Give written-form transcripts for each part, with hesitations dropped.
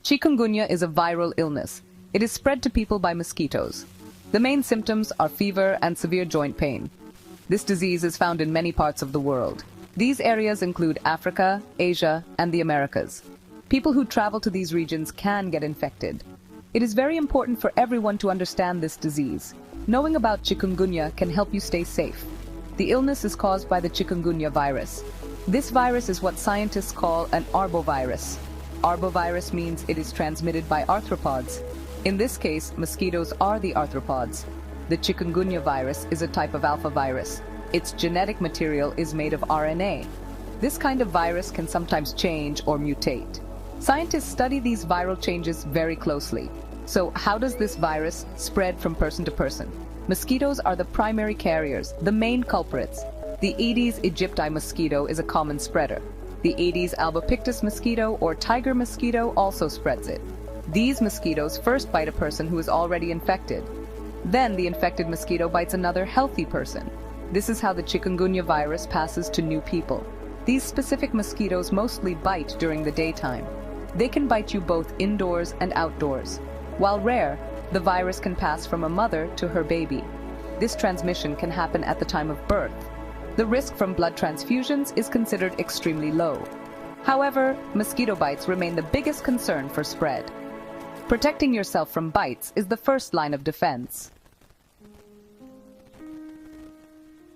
Chikungunya is a viral illness. It is spread to people by mosquitoes. The main symptoms are fever and severe joint pain. This disease is found in many parts of the world. These areas include Africa, Asia, and the Americas. People who travel to these regions can get infected. It is very important for everyone to understand this disease. Knowing about chikungunya can help you stay safe. The illness is caused by the chikungunya virus. This virus is what scientists call an arbovirus. Arbovirus means it is transmitted by arthropods. In this case, mosquitoes are the arthropods. The chikungunya virus is a type of alpha virus. Its genetic material is made of RNA. This kind of virus can sometimes change or mutate. Scientists study these viral changes very closely. So how does this virus spread from person to person? Mosquitoes are the primary carriers, the main culprits. The Aedes aegypti mosquito is a common spreader. The Aedes albopictus mosquito or tiger mosquito also spreads it. These mosquitoes first bite a person who is already infected. Then the infected mosquito bites another healthy person. This is how the chikungunya virus passes to new people. These specific mosquitoes mostly bite during the daytime. They can bite you both indoors and outdoors. While rare, the virus can pass from a mother to her baby. This transmission can happen at the time of birth. The risk from blood transfusions is considered extremely low. However, mosquito bites remain the biggest concern for spread. Protecting yourself from bites is the first line of defense.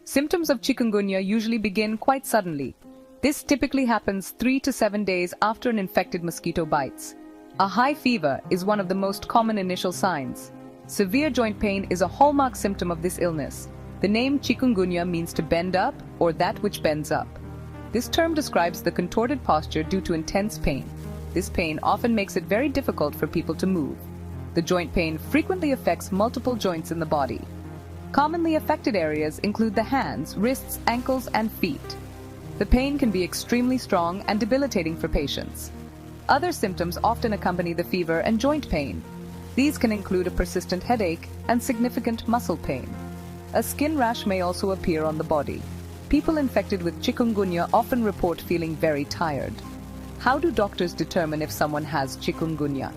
Symptoms of chikungunya usually begin quite suddenly. This typically happens 3 to 7 days after an infected mosquito bites. A high fever is one of the most common initial signs. Severe joint pain is a hallmark symptom of this illness. The name chikungunya means to bend up or that which bends up. This term describes the contorted posture due to intense pain. This pain often makes it very difficult for people to move. The joint pain frequently affects multiple joints in the body. Commonly affected areas include the hands, wrists, ankles, and feet. The pain can be extremely strong and debilitating for patients. Other symptoms often accompany the fever and joint pain. These can include a persistent headache and significant muscle pain. A skin rash may also appear on the body. People infected with chikungunya often report feeling very tired. How do doctors determine if someone has chikungunya?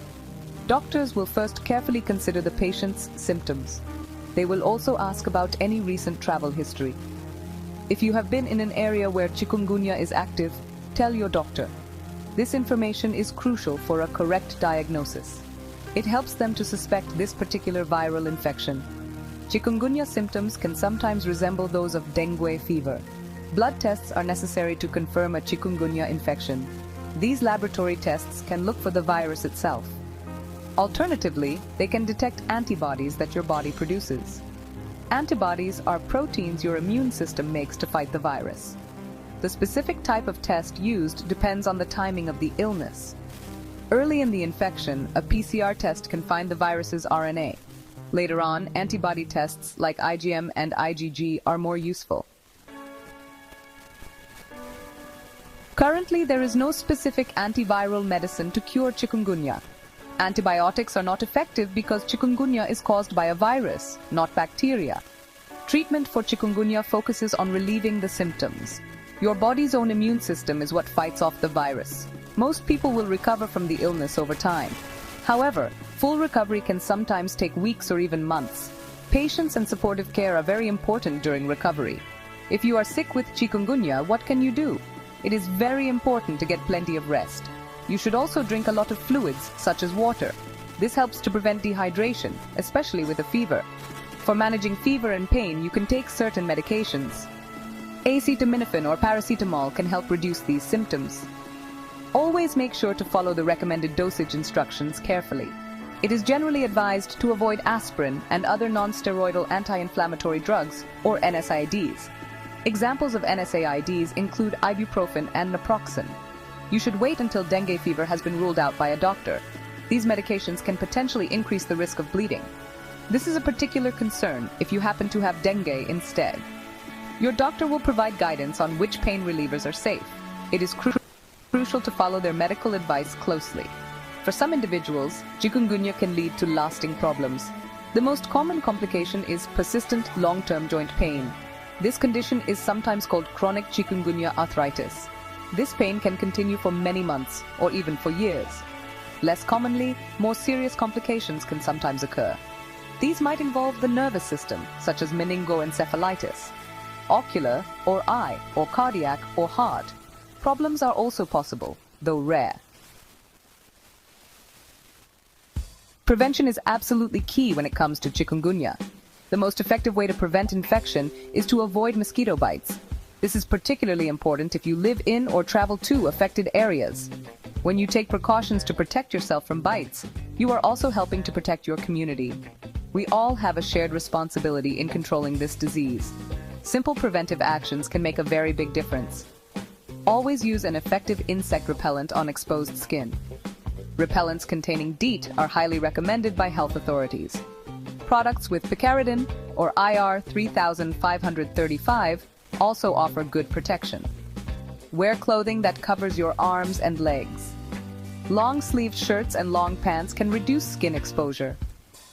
Doctors will first carefully consider the patient's symptoms. They will also ask about any recent travel history. If you have been in an area where chikungunya is active, tell your doctor. This information is crucial for a correct diagnosis. It helps them to suspect this particular viral infection. Chikungunya symptoms can sometimes resemble those of dengue fever. Blood tests are necessary to confirm a chikungunya infection. These laboratory tests can look for the virus itself. Alternatively, they can detect antibodies that your body produces. Antibodies are proteins your immune system makes to fight the virus. The specific type of test used depends on the timing of the illness. Early in the infection, a PCR test can find the virus's RNA. Later on, antibody tests like IgM and IgG are more useful. Currently, there is no specific antiviral medicine to cure chikungunya. Antibiotics are not effective because chikungunya is caused by a virus, not bacteria. Treatment for chikungunya focuses on relieving the symptoms. Your body's own immune system is what fights off the virus. Most people will recover from the illness over time. However, full recovery can sometimes take weeks or even months. Patience and supportive care are very important during recovery. If you are sick with chikungunya, what can you do? It is very important to get plenty of rest. You should also drink a lot of fluids, such as water. This helps to prevent dehydration, especially with a fever. For managing fever and pain, you can take certain medications. Acetaminophen or paracetamol can help reduce these symptoms. Always make sure to follow the recommended dosage instructions carefully. It is generally advised to avoid aspirin and other non-steroidal anti-inflammatory drugs, or NSAIDs. Examples of NSAIDs include ibuprofen and naproxen. You should wait until dengue fever has been ruled out by a doctor. These medications can potentially increase the risk of bleeding. This is a particular concern if you happen to have dengue instead. Your doctor will provide guidance on which pain relievers are safe. It is crucial to follow their medical advice closely. For some individuals, chikungunya can lead to lasting problems. The most common complication is persistent long-term joint pain. This condition is sometimes called chronic chikungunya arthritis. This pain can continue for many months or even for years. Less commonly, more serious complications can sometimes occur. These might involve the nervous system, such as meningoencephalitis, ocular or eye or cardiac or heart. Problems are also possible, though rare. Prevention is absolutely key when it comes to chikungunya. The most effective way to prevent infection is to avoid mosquito bites. This is particularly important if you live in or travel to affected areas. When you take precautions to protect yourself from bites, you are also helping to protect your community. We all have a shared responsibility in controlling this disease. Simple preventive actions can make a very big difference. Always use an effective insect repellent on exposed skin. Repellents containing DEET are highly recommended by health authorities. Products with picaridin or IR 3535 also offer good protection. Wear clothing that covers your arms and legs. Long-sleeved shirts and long pants can reduce skin exposure.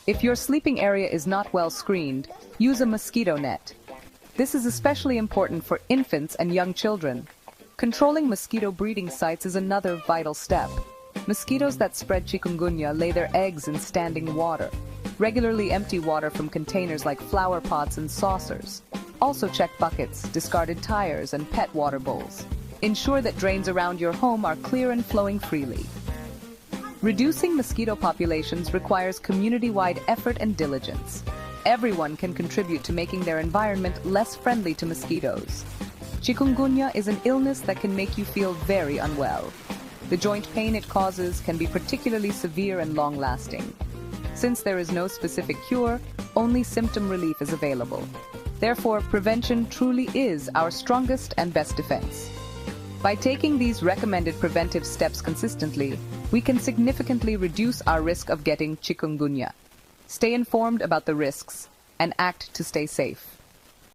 If your sleeping area is not well screened, use a mosquito net. This is especially important for infants and young children. Controlling mosquito breeding sites is another vital step. Mosquitoes that spread chikungunya lay their eggs in standing water. Regularly empty water from containers like flower pots and saucers. Also check buckets, discarded tires, and pet water bowls. Ensure that drains around your home are clear and flowing freely. Reducing mosquito populations requires community-wide effort and diligence. Everyone can contribute to making their environment less friendly to mosquitoes. Chikungunya is an illness that can make you feel very unwell. The joint pain it causes can be particularly severe and long-lasting. Since there is no specific cure, only symptom relief is available. Therefore, prevention truly is our strongest and best defense. By taking these recommended preventive steps consistently, we can significantly reduce our risk of getting chikungunya. Stay informed about the risks and act to stay safe.